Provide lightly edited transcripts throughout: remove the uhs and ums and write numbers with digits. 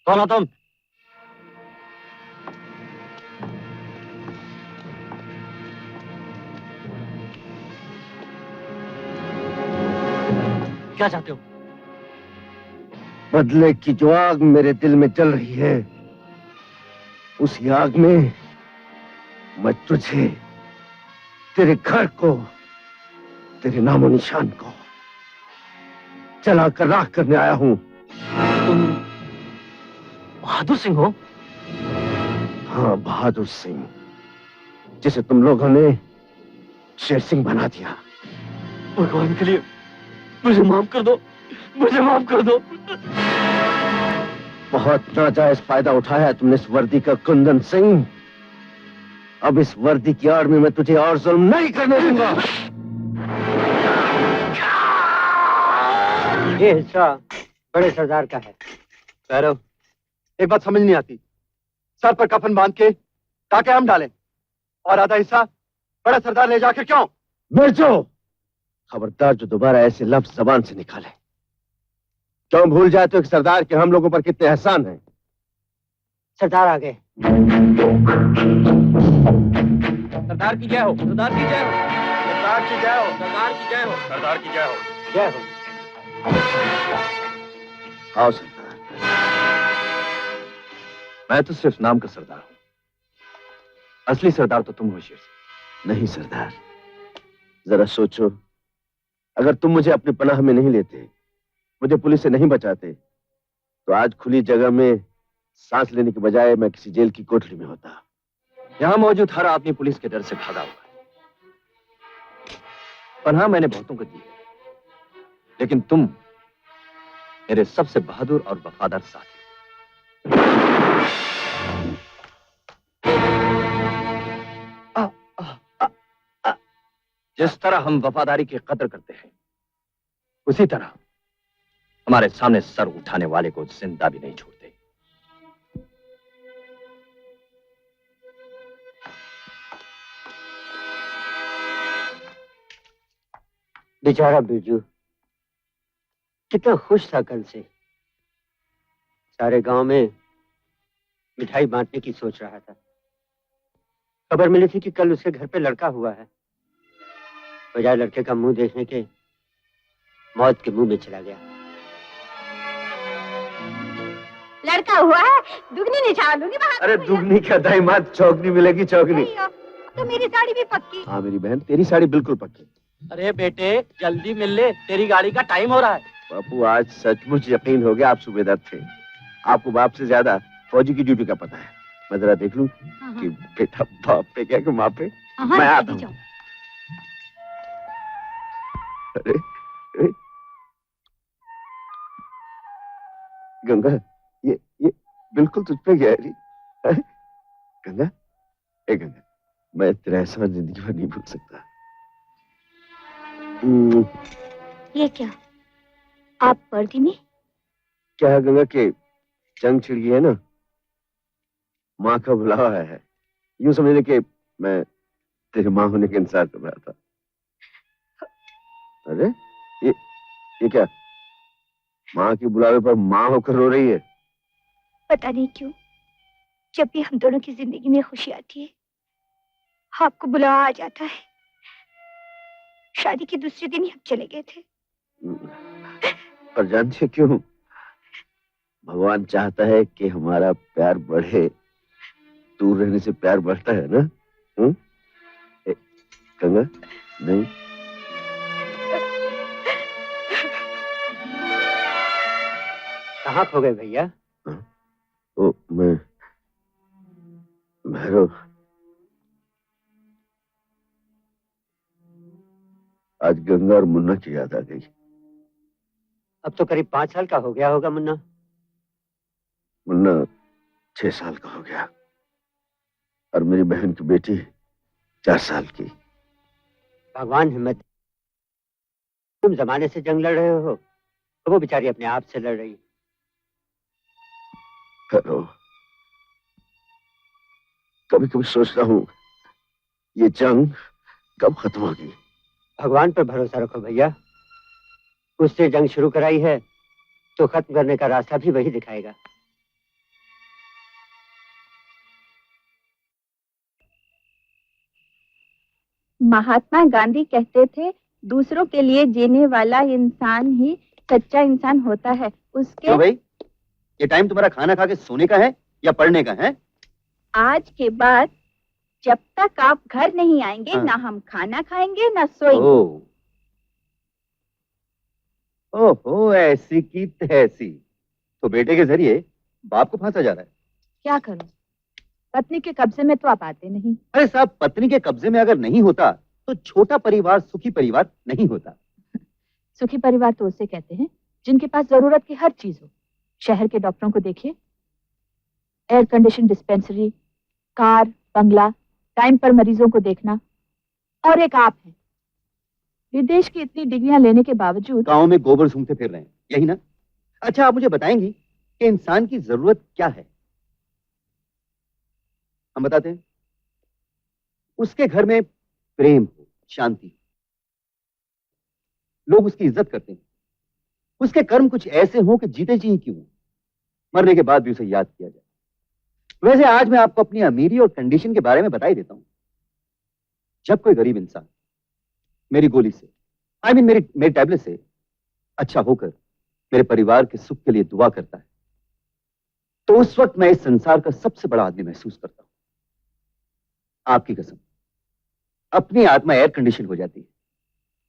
कौन हो तुम? क्या चाहते हो? बदले की जो आग मेरे दिल में जल रही है, उसी आग में मैं तुझे, तेरे घर को, तेरे नामो निशान को जलाकर राख करने आया हूं। तुम बहादुर सिंह हो? हाँ, बहादुर सिंह, जिसे तुम लोगों ने शेर सिंह बना दिया। भगवान के लिए मुझे माफ कर दो, मुझे माफ कर दो। बहुत नाजायज फायदा उठाया है तुमने इस वर्दी का, कुंदन सिंह। अब इस वर्दी की आड़ में मैं तुझे और जुल्म नहीं करने दूंगा। ये हिस्सा बड़े सरदार का है। भैरव, एक बात समझ नहीं आती, सर पर कफन बांध के ताकि हम डालें और आधा हिस्सा बड़ा सरदार ले जाकर क्यों? मिर्जो, खबरदार जो दोबारा ऐसे लफ्ज जबान से निकाले। क्यों भूल जाते हो कि सरदार के हम लोगों पर कितने एहसान हैं? सरदार आ गए। सरदार की जय हो, सरदार की जय हो, सरदार की जय हो, सरदार की जय हो, सरदार की जय हो, जय हो। आओ सरदार। मैं तो सिर्फ नाम का सरदार हूं, असली सरदार तो तुम हो शेर सिंह। नहीं सरदार, जरा सोचो, अगर तुम मुझे अपनी पनाह में नहीं लेते, मुझे पुलिस से नहीं बचाते, तो आज खुली जगह में सांस लेने के बजाय मैं किसी जेल की कोठरी में होता। यहां मौजूद हर आदमी पुलिस के डर से भागा हुआ है। पनाह मैंने बहुतों को दी है, लेकिन तुम मेरे सबसे बहादुर और वफादार साथी। जिस तरह हम वफादारी की कदर करते हैं, उसी तरह हमारे सामने सर उठाने वाले को जिंदा भी नहीं छोड़ते। बेचारा बिरजू कितना खुश था कल से, सारे गांव में मिठाई बांटने की सोच रहा था। खबर मिली थी कि कल उसके घर पे लड़का हुआ है, बजाय लड़के का मुंह देखने के मौत के मुंह में चला गया। लड़का हुआ है, दुगनी निछावर लूंगी। अरे दुगनी क्या दाईमात, चौगनी मिलेगी चौगनी। तो मेरी साड़ी भी पक्की। हाँ मेरी बहन, तेरी साड़ी बिल्कुल पक्की। अरे बेटे जल्दी मिल ले, तेरी गाड़ी का टाइम हो रहा है। बापू आज सचमुच यकीन हो गया आप सूबेदार थे। आपको बाप से ज्यादा फौजी की ड्यूटी का पता है। मैं जरा देख लूं कि बेटा बाप पे क्या कि माँ पे। मैं आता हूँ। अरे गंगा, ये बिल्कुल तुझ पे गहरी है। गंगा, ए गंगा, मैं तेरा एहसान जिंदगी भर नहीं भूल सकता। ये क्या, आप वर्दी में? क्या है गंगा के जंग छिड़ गई है ना, माँ का बुलावा है। यूं समझ ले कि मैं तेरे माँ होने का इंतजार कर रहा था। अरे ये क्या, माँ के बुलावे पर माँ होकर रो रही है? पता नहीं क्यों जब भी हम दोनों की जिंदगी में खुशी आती है, आपको बुलावा आ जाता है। शादी के दूसरे दिन ही हम चले गए थे। पर जानते क्यों? भगवान चाहता है कि हमारा प्यार बढ़े। दूर रहने से प्यार बढ़ता है ना? गंगा नहीं, कहाँ खो गए भैया? ओ मैं भैरव, आज गंगा और मुन्ना की याद आ गई। अब तो करीब 5 साल का हो गया होगा मुन्ना। मुन्ना 6 साल का हो गया और मेरी बहन की बेटी 4 साल की। भगवान हिम्मत। तुम जमाने से जंग लड़ रहे हो तो वो बेचारी अपने आप से लड़ रही। कभी कभी सोचता हूँ ये जंग कब खत्म होगी। भगवान पर भरोसा रखो भैया, उससे जंग शुरू कराई है तो खत्म करने का रास्ता भी वही दिखाएगा। महात्मा गांधी कहते थे दूसरों के लिए जीने वाला इंसान ही सच्चा इंसान होता है। उसके क्यों भाई, ये टाइम तुम्हारा खाना खा के सोने का है या पढ़ने का है? आज के बाद जब तक आप घर नहीं आएंगे हाँ। ना हम खाना खाएंगे ना सोएंगे। ओहो, ऐसी की तैसी। तो बेटे के जरिए बाप को फांसा जा रहा है। क्या करूं, पत्नी के कब्जे में तो आप आते नहीं। अरे साहब, पत्नी के कब्जे में अगर नहीं होता तो छोटा परिवार सुखी परिवार नहीं होता। सुखी परिवार तो उसे कहते हैं जिनके पास जरूरत की हर चीज हो। शहर के डॉक्टरों को देखिए, एयर कंडीशन डिस्पेंसरी, कार, बंगला, टाइम पर मरीजों को देखना। और एक आप हैं, विदेश की इतनी डिग्रियां लेने के बावजूद गांव में गोबर सूंघते फिर रहे हैं, यही ना? अच्छा, आप मुझे बताएंगी कि इंसान की जरूरत क्या है? हम बताते हैं। उसके घर में प्रेम हो, शांति हो, लोग उसकी इज्जत करते हैं, उसके कर्म कुछ ऐसे हों कि जीते जी क्यों, मरने के बाद भी उसे याद किया जाए। वैसे आज मैं आपको अपनी अमीरी और कंडीशन के बारे में बता ही देता हूं। जब कोई गरीब इंसान मेरी गोली से, मेरी टैबलेट से अच्छा होकर मेरे परिवार के सुख के लिए दुआ करता है, तो उस वक्त मैं इस संसार का सबसे बड़ा आदमी महसूस करता हूं। आपकी कसम, अपनी आत्मा एयर कंडीशन हो जाती है।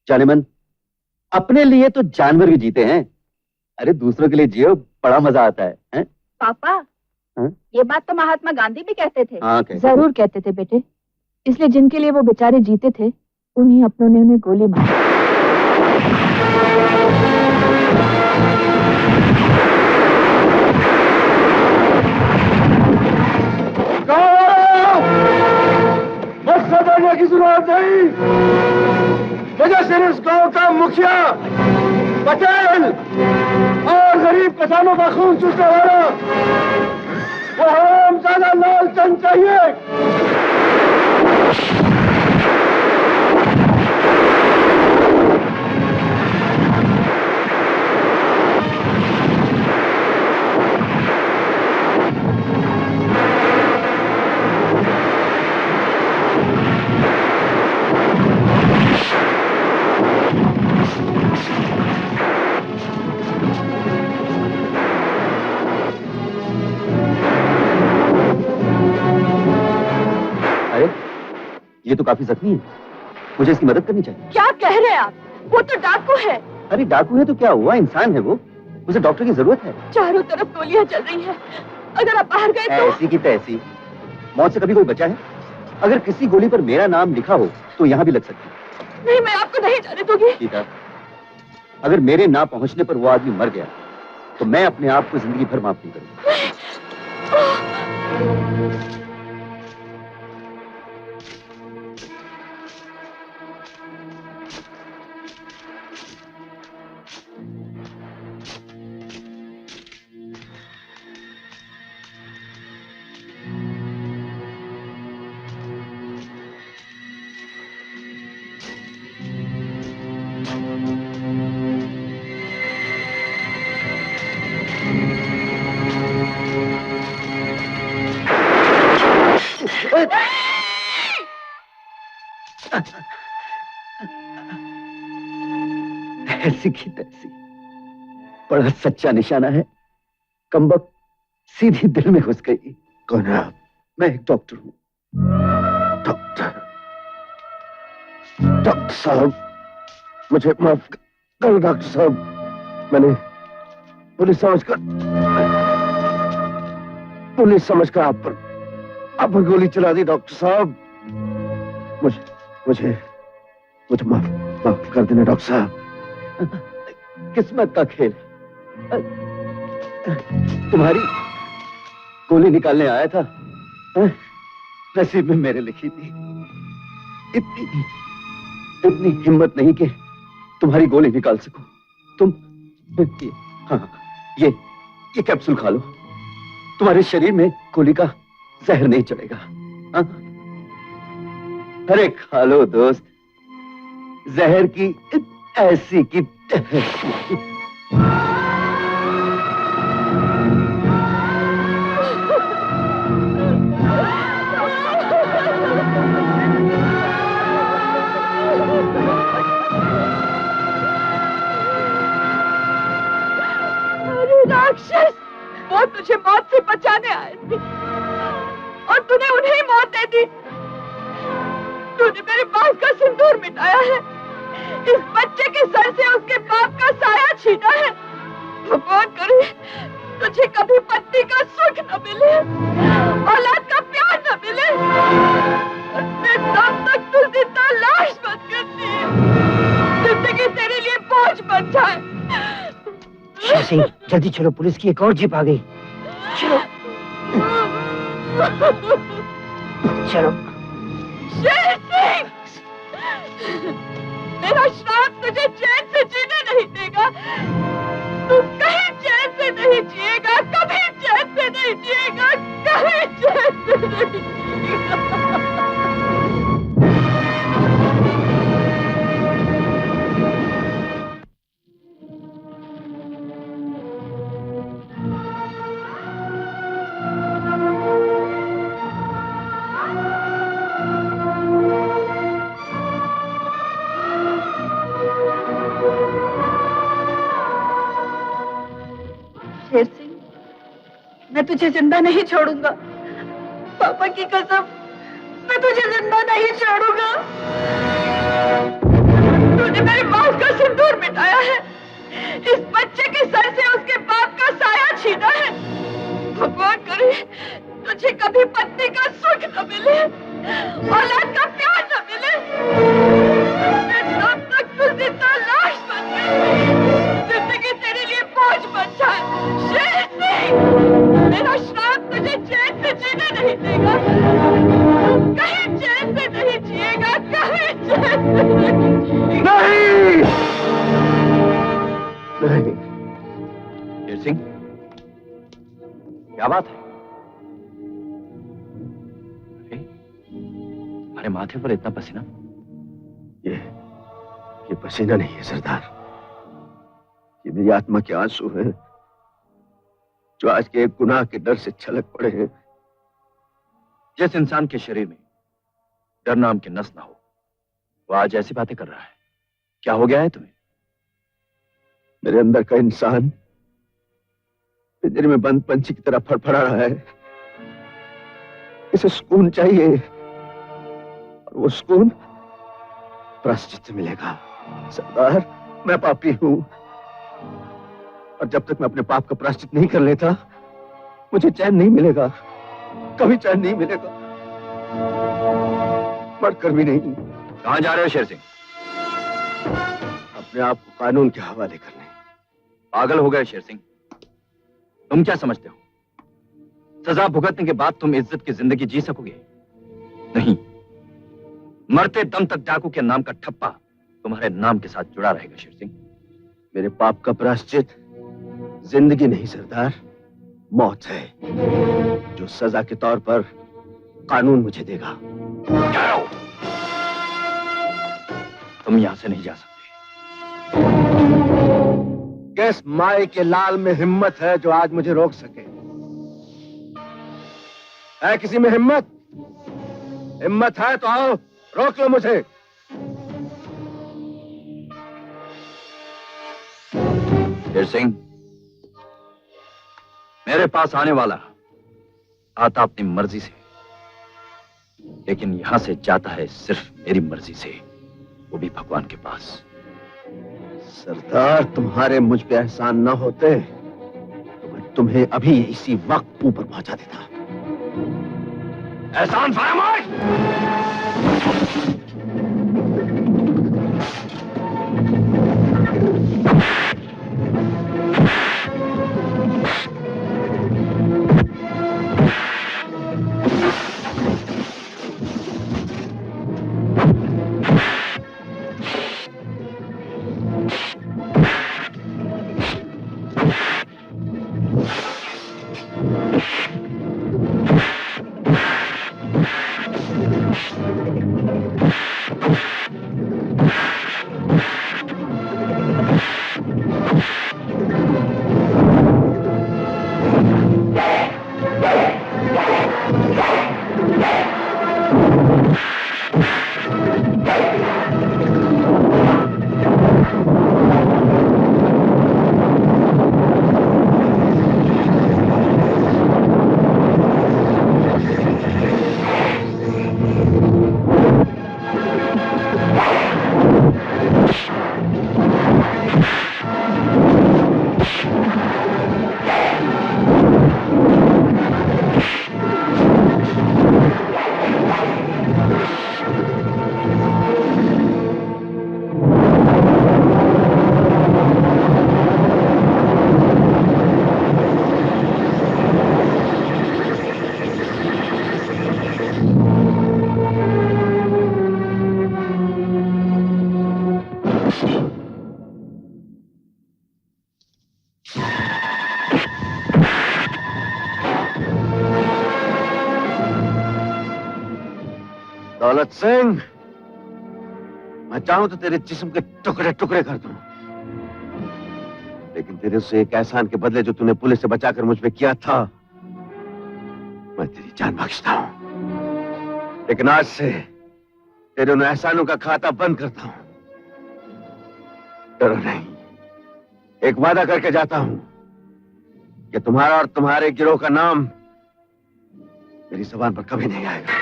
जाने मन, अपने लिए तो जानवर भी जीते हैं, अरे दूसरों के लिए जियो, बड़ा मजा आता है? पापा, हाँ? ये बात तो महात्मा गांधी भी कहते थे। हाँ, कहते जरूर कहते थे बेटे, इसलिए जिनके लिए वो बेचारे जीते थे उन्हीं अपनों ने उन्हें गोली मारी। मकसद आने की जरूरत नहीं। मुझे सिर्फ इस गांव का मुखिया, पटेल और गरीब किसानों का खून चूसने वाला वो हरामजादा लालचंद चाहिए। ये तो काफी जख्मी है, मुझे इसकी मदद करनी चाहिए। क्या कह रहे हैं आप? वो तो डाकू है। अरे डाकू है तो क्या हुआ, इंसान है वो, उसे डॉक्टर की जरूरत है। चारों तरफ गोलियां चल रही हैं, अगर आप बाहर गए तो। ऐसी की तैसी, मौत से कभी कोई बचा है? अगर किसी गोली पर मेरा नाम लिखा हो तो यहाँ भी लग सकती है। नहीं, मैं आपको नहीं जाने दूंगी। सीता, अगर मेरे ना पहुंचने पर वो आदमी मर गया तो मैं अपने आप को जिंदगी भर माफ नहीं करूंगा। ऐसी की तैसी, बड़ा सच्चा निशाना है। कमबख्त सीधी दिल में घुस गई। कौन है आप? मैं एक डॉक्टर हूँ। डॉक्टर साहब, मुझे माफ करो डॉक्टर साहब। मैंने पुलिस समझकर आप पर गोली चला दी डॉक्टर साहब। मुझे माफ कर देना डॉक्टर साहब। किस्मत का खेल। तुम्हारी गोली निकालने आया था, नसीब में मेरे लिखी थी। इतनी हिम्मत नहीं कि तुम्हारी गोली निकाल सकूं। तुम ये कैप्सूल खा लो, तुम्हारे शरीर में गोली का जहर नहीं चलेगा। अरे खा लो दोस्त, जहर की ऐसी की राक्षस, वो तुझे मौत से बचाने आए थे और तूने उन्हें मौत दे दी। तूने मेरे बाप का सिंदूर मिटाया है, इस बच्चे के सर से उसके बाप का साया छीना है। भगवान करे तुझे कभी पत्नी का सुख न मिले, औलाद का प्यार न मिले, मैं तब तक तू जिंदा लाश बन करती है, जिंदगी तेरे लिए बोझ बन जाए। शेर सिंह, जल्दी चलो, पुलिस की एक और जीप आ गई। चलो चलो। शेर सिंह, मेरा श्राप तुझे चैन से जीने नहीं देगा। तू कहीं चैन से नहीं जिएगा, कभी चैन से नहीं जिएगा, कहीं चैन से नहीं जिएगा। शेर सिंह, मैं तुझे जिंदा नहीं छोड़ूंगा। पापा की कसम, मैं तुझे जिंदा नहीं छोड़ूंगा। तूने मेरे बाप का सिंदूर मिटाया है, इस बच्चे के सर से उसके बाप का साया छीना है। भगवान करे तुझे कभी पत्नी का सुख न मिले, औलाद का प्यार न मिले, तब तक तू जिंदा लाश बन गई, जिंदगी तेरे लिए बोझ बन जाए। शेर सिंह, मेरा श्राप तुझे चैन से जीने नहीं देगा। कहीं चैन से नहीं जिएगा, कहीं चैन से नहीं जिएगा। नहीं। शेर सिंह, क्या बात है? अरे, तुम्हारे माथे पर इतना पसीना? ये पसीना नहीं है सरदार, ये मेरी आत्मा के आंसू हैं, जो आज के एक गुनाह के डर से छलक पड़े हैं। जिस इंसान के शरीर में डर नाम की नस ना हो, वो आज ऐसी बातें कर रहा है। क्या हो गया है तुम्हें? मेरे अंदर का इंसान पिंजरे में बंद पंछी की तरह फड़फड़ा रहा है। इसे सुकून चाहिए, और वो सुकून प्रायश्चित से मिलेगा। सरदार, मैं पापी हूं, और जब तक मैं अपने पाप का प्रायश्चित नहीं कर लेता, मुझे चैन नहीं मिलेगा, कभी चैन नहीं मिलेगा, मरकर भी नहीं। कहां जा रहे हो शेर सिंह? अपने आप को कानून के हवाले करने। पागल हो गए शेर सिंह? तुम क्या समझते हो, सजा भुगतने के बाद तुम इज्जत की जिंदगी जी सकोगे? नहीं, मरते दम तक डाकू के नाम का ठप्पा तुम्हारे नाम के साथ जुड़ा रहेगा शेर सिंह। मेरे पाप का प्रायश्चित जिंदगी नहीं सरदार, मौत है, जो सजा के तौर पर कानून मुझे देगा। तुम यहां से नहीं जा सकते। किस माई के लाल में हिम्मत है जो आज मुझे रोक सके? है किसी में हिम्मत? हिम्मत है तो आओ, रोक लो मुझे। शेर सिंह, मेरे पास आने वाला आता अपनी मर्जी से, लेकिन यहां से जाता है सिर्फ मेरी मर्जी से, वो भी भगवान के पास। सरदार, तुम्हारे मुझ पे एहसान न होते तो मैं तुम्हें अभी इसी वक्त ऊपर पहुंचा देता। एहसान फरामोश! दौलत सिंह, मैं चाहूं तो तेरे जिस्म के टुकड़े टुकड़े कर दूं, लेकिन तेरे से एक एहसान के बदले जो तूने पुलिस से बचाकर मुझ पे किया था, मैं तेरी जान बख्शता हूं। लेकिन आज से तेरे उन एहसानों का खाता बंद करता हूं। डरो नहीं, एक वादा करके जाता हूं कि तुम्हारा और तुम्हारे गिरोह का नाम मेरी जुबान पर कभी नहीं आएगा।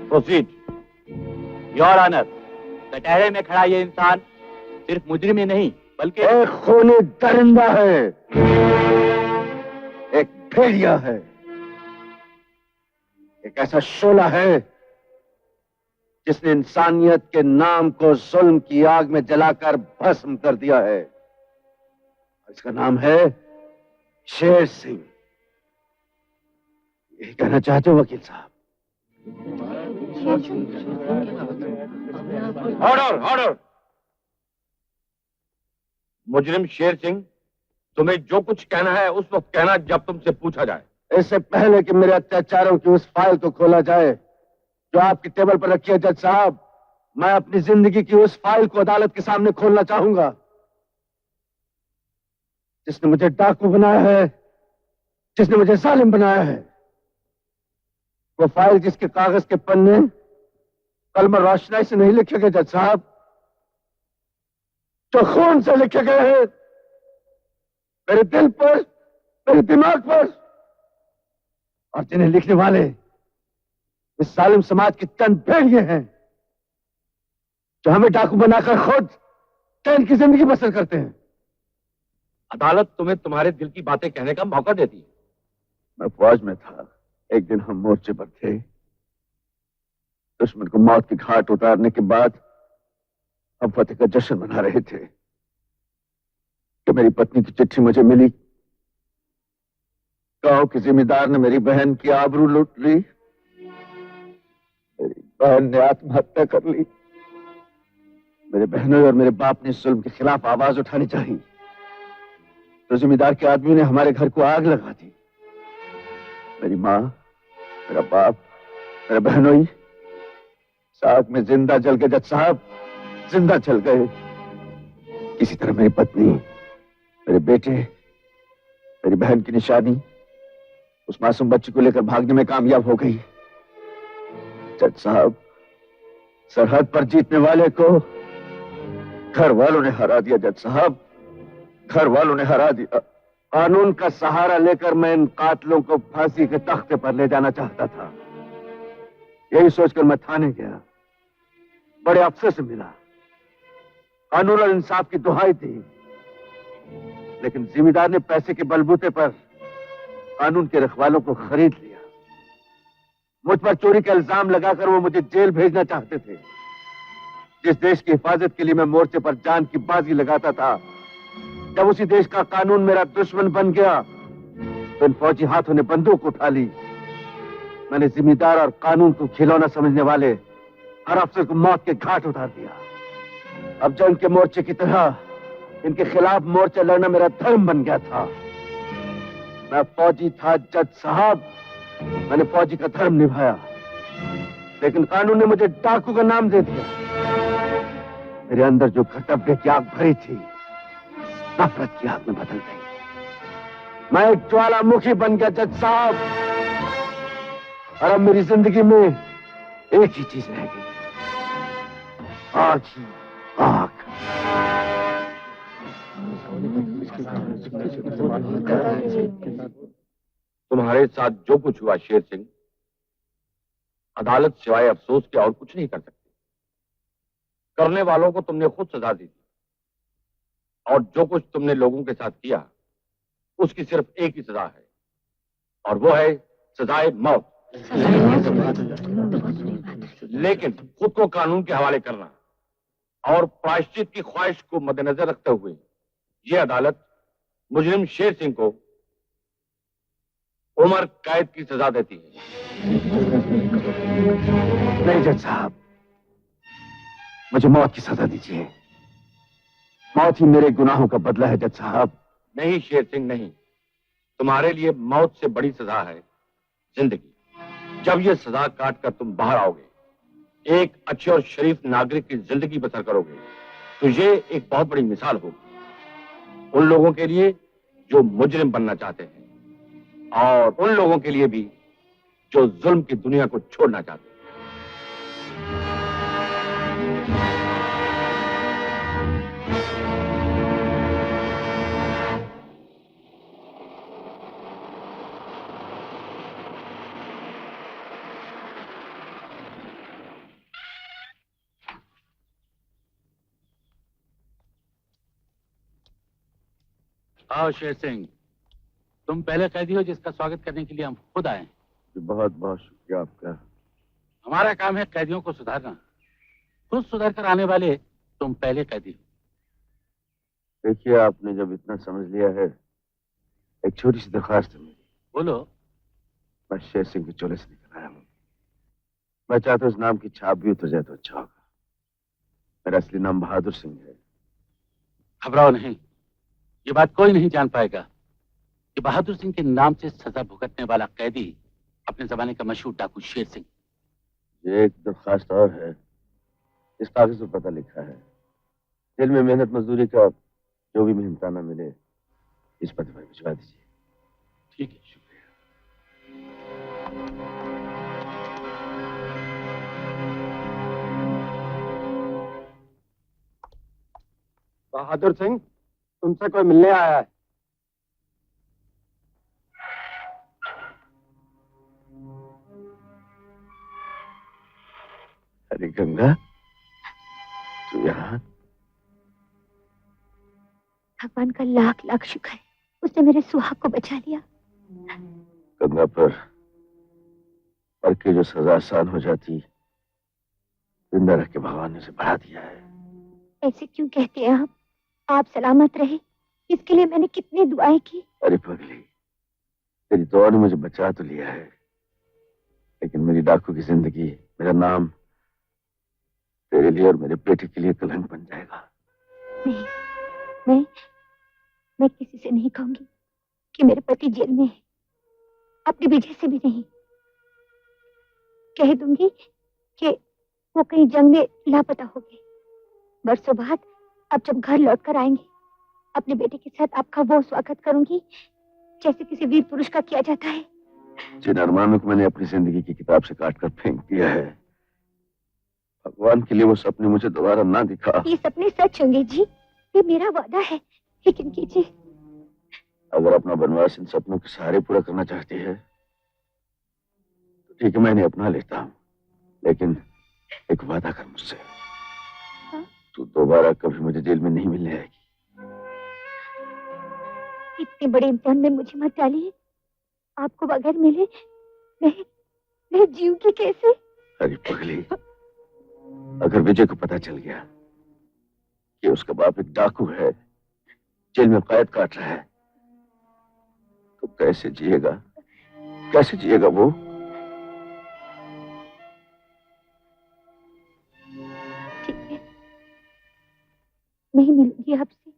Proceed your honour. कटहरे में खड़ा ये इंसान सिर्फ मुजरिम ही नहीं बल्कि एक खूनी दरिंदा है, एक भेड़िया है, एक ऐसा शोला है जिसने इंसानियत के नाम को जुल्म की आग में जलाकर भस्म कर दिया है। इसका नाम है शेर सिंह। यही कहना चाहते हो वकील साहब? Order order. मुजरिम शेर सिंह, तुम्हें जो कुछ कहना है उस वक्त कहना जब तुमसे पूछा जाए। इससे पहले कि मेरे अत्याचारों की उस फाइल को खोला जाए जो आपकी टेबल पर रखी है जज साहब, मैं अपनी जिंदगी की उस फाइल को अदालत के सामने खोलना चाहूंगा। जिसने मुझे डाकू बनाया है, जिसने मुझे जालिम बनाया है, वो फाइल जिसके कागज के पन्ने कलम रोशनाई से नहीं लिखे गए जज साहब, जो खून से लिखे गए हैं मेरे दिल पर, मेरे दिमाग पर, और जिन्हें लिखने वाले इस जालिम समाज के चंद भेड़िए हैं जो हमें डाकू बनाकर खुद चैन की जिंदगी बसर करते हैं। अदालत तुम्हें तुम्हारे दिल की बातें कहने का मौका देती है। मैं फौज में था, एक दिन हम मोर्चे पर थे। दुश्मन को मौत की घाट उतारने के बाद हम फतेह का जश्न मना रहे थे कि मेरी पत्नी की चिट्ठी मुझे मिली। गांव के जिम्मेदार ने मेरी बहन की आबरू लूट ली, मेरी बहन ने आत्महत्या कर ली। मेरे बहनों और मेरे बाप ने इस जुल्म के खिलाफ आवाज उठानी चाहिए तो जिम्मेदार के आदमी ने हमारे घर को आग लगा दी। मेरी माँ, मेरा बाप, मेरे बहनोई साथ में जिंदा जल गए जज साहब, जिंदा जल गए। किसी तरह मेरी पत्नी, मेरे बेटे, मेरी बहन की निशानी उस मासूम बच्ची को लेकर भागने में कामयाब हो गई। जज साहब, सरहद पर जीतने वाले को घर वालों ने हरा दिया। जज साहब, घर वालों ने हरा दिया। कानून का सहारा लेकर मैं इन कातलों को फांसी के तख्ते पर ले जाना चाहता था। यही सोचकर मैं थाने गया, बड़े अफसर से मिला, कानून और इंसाफ की दुहाई दी, लेकिन जिम्मेदार ने पैसे के बलबूते पर कानून के रखवालों को खरीद लिया। मुझ पर चोरी का इल्जाम लगाकर वो मुझे जेल भेजना चाहते थे। जिस देश की हिफाजत के लिए मैं मोर्चे पर जान की बाजी लगाता था, जब उसी देश का कानून मेरा दुश्मन बन गया तो इन फौजी हाथों ने बंदूक उठा ली। मैंने जिम्मेदार और कानून को खिलौना समझने वाले हर अफसर को मौत के घाट उतार दिया। अब जंग के मोर्चे की तरह इनके खिलाफ मोर्चा लड़ना मेरा धर्म बन गया था। मैं फौजी था जज साहब, मैंने फौजी का धर्म निभाया, लेकिन कानून ने मुझे डाकू का नाम दे दिया। मेरे अंदर जो कर्तव्य की आग भरी थी, नफरत की आग में बदल गई। मैं एक ज्वालामुखी बन गया जज साहब, और अब मेरी जिंदगी में एक ही चीज रह गई, आग ही आग। तुम्हारे साथ जो कुछ हुआ शेर सिंह, अदालत सिवाय अफसोस के और कुछ नहीं कर सकती। करने वालों को तुमने खुद सजा दी थी, और जो कुछ तुमने लोगों के साथ किया उसकी सिर्फ एक ही सजा है, और वो है सजाए मौत। लेकिन खुद को कानून के हवाले करना और प्रायश्चित की ख्वाहिश को मद्देनजर रखते हुए ये अदालत मुजरिम शेर सिंह को उम्र कैद की सजा देती है। नहीं जज साहब, मुझे मौत की सजा दीजिए। मौत ही मेरे गुनाहों का बदला है जज साहब। नहीं शेर सिंह, नहीं। तुम्हारे लिए मौत से बड़ी सजा है जिंदगी। जब ये सजा काट कर तुम बाहर आओगे, एक अच्छे और शरीफ नागरिक की जिंदगी बसर करोगे, तो ये एक बहुत बड़ी मिसाल होगी उन लोगों के लिए जो मुजरिम बनना चाहते हैं, और उन लोगों के लिए भी जो जुल्म की दुनिया को छोड़ना चाहते हैं। आओ शेर सिंह, तुम पहले कैदी हो जिसका स्वागत करने के लिए हम खुद आए हैं। बहुत बहुत शुक्रिया आपका। हमारा काम है कैदियों को सुधारना। खुद सुधर कर आने वाले तुम पहले कैदी हो। देखिए, आपने जब इतना समझ लिया है, एक छोटी सी दरख्वास्त है मेरी। बोलो। मैं शेर सिंह के चोले से निकल आया हूँ। मैं चाहता हूँ उस नाम की छाप भी उतर जाए तो अच्छा होगा। मेरा असली नाम बहादुर सिंह है। घबराओ नहीं, ये बात कोई नहीं जान पाएगा कि बहादुर सिंह के नाम से सजा भुगतने वाला कैदी अपने जमाने का मशहूर डाकू शेर सिंह। ये एक दरख्वास्त और है। इस कागज पर पता लिखा है। जेल में मेहनत मजदूरी का जो भी मेहनताना मिले इस पते पर भिजवा दीजिए। ठीक है, शुक्रिया। बहादुर सिंह, तुमसे कोई मिलने आया है। अरे गंगा, तू यहाँ? भगवान का लाख लाख शुक्र है, उसने मेरे सुहाग को बचा लिया। गंगा, पर की जो सजा आसान हो जाती, जिंदा रख के भगवान ने उसे बढ़ा दिया है। ऐसे क्यों कहते हैं आप सलामत रहे, इसके लिए मैंने कितनी दुआएं की। अरे पगली, तेरी दुआ ने मुझे बचा तो लिया है, लेकिन मेरी डाकू की जिंदगी, मेरा नाम तेरे लिए और मेरे बेटे के लिए कलंक बन जाएगा। नहीं, मैं किसी से नहीं कहूंगी कि मेरे पति जेल में है, अपनी वजह से भी नहीं। कह दूंगी कि वो कहीं जंग में लापता हो गए। बरसों बाद अब जब घर लौटकर आएंगे, अपने बेटे के साथ आपका वो स्वागत करूंगी जैसे किसी वीर पुरुष का किया जाता है। जिन अरमानों को मैंने अपनी जिंदगी की किताब से काट कर फेंक दिया है, भगवान के लिए वो सपने मुझे दोबारा ना दिखा। ये सपने सच होंगे जी, ये मेरा वादा है, यकीन कीजिए। अगर अपना बनवास इन सपनों के सहारे पूरा करना चाहती है तो ठीक है, मैं इन्हें अपना लेता हूँ, लेकिन एक वादा कर मुझसे। तू दोबारा कभी मुझे जेल में नहीं मिलने आएगी। इतने बड़े इम्तिहान में मुझे मत डालिए। आपको बगैर मिले मैं जीऊंगी कैसे? अरे पगली, अगर विजय को पता चल गया कि उसका बाप एक डाकू है, जेल में कैद काट रहा है, तो कैसे जिएगा? कैसे जिएगा वो? ठीक है, नहीं मिलूंगी आपसे।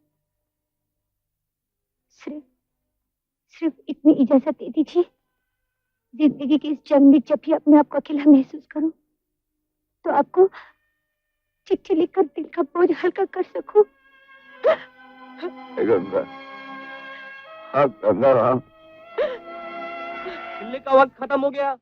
सिर्फ इतनी इजाजत दे दीजिए, जिंदगी की इस जंग में जब भी अपने आप को अकेला महसूस करूं, तो आपको चिट्ठी लिखकर दिल का बोझ हल्का कर सकूं। गंगा, क्या करना? खेलने का वक्त खत्म हो गया।